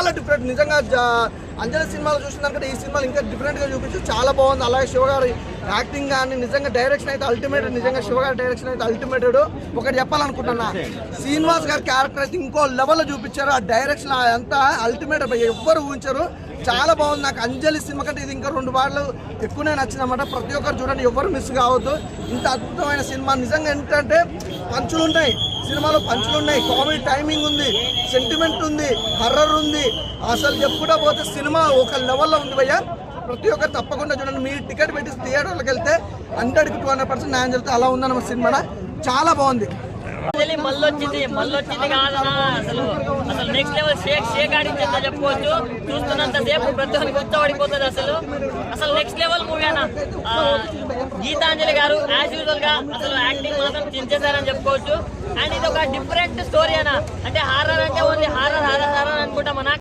చాలా డిఫరెంట్. నిజంగా అంజలి సినిమాలు చూసినాక ఈ సినిమాలు ఇంకా డిఫరెంట్గా చూపించి చాలా బాగుంది. అలాగే శివ గారి యాక్టింగ్ కానీ నిజంగా డైరెక్షన్ అయితే అల్టిమేట్. నిజంగా శివ గారి డైరెక్షన్ అయితే అల్టిమేటెడ్. ఒకటి చెప్పాలనుకుంటున్నా, శ్రీనివాస్ గారి క్యారెక్టర్ అయితే ఇంకో లెవెల్లో చూపించారు. ఆ డైరెక్షన్ అంతా అల్టిమేట్, ఎవ్వరు ఊహించారు. చాలా బాగుంది. నాకు అంజలి సినిమా కంటే ఇది ఇంకా 2 పాటలు ఎక్కువనే నచ్చిందన్నమాట. ప్రతి ఒక్కరు చూడండి, ఎవరు మిస్ కావద్దు. ఇంత అద్భుతమైన సినిమా. నిజంగా ఏంటంటే పంచులు ఉన్నాయి సినిమాలో, పంచులు ఉన్నాయి, కామెడీ టైమింగ్ ఉంది, సెంటిమెంట్ ఉంది, హర్రర్ ఉంది. అసలు చెప్పుకుంటా పోతే సినిమా ఒక లెవెల్లో ఉంది భయ్యా. ప్రతి ఒక్కరు తప్పకుండా చూడండి. మీ టికెట్ పెట్టి థియేటర్లకు వెళ్తే 100కి 200% న్యాయం చెప్తే అలా ఉందన్నమాట సినిమా. చాలా బాగుంది. మళ్ళొచ్చింది కాదనా, అసలు నెక్స్ట్ లెవెల్ షేక్ ఆడించిందో చెప్పుకోవచ్చు. చూస్తున్నంత సేపు ప్రతి ఒక్కరికి గుర్తుపడిపోతుంది. అసలు నెక్స్ట్ లెవెల్ మూవీ అన్న. గీతాంజలి గారు యాజ్ యూజువల్ గా అసలు యాక్టింగ్ మాత్రం చించేశారని చెప్పుకోవచ్చు. అండ్ ఇది ఒక డిఫరెంట్ స్టోరీ అన్న. అంటే హారర్ అంటే ఓన్లీ హారర్ అనుకుంటాం మన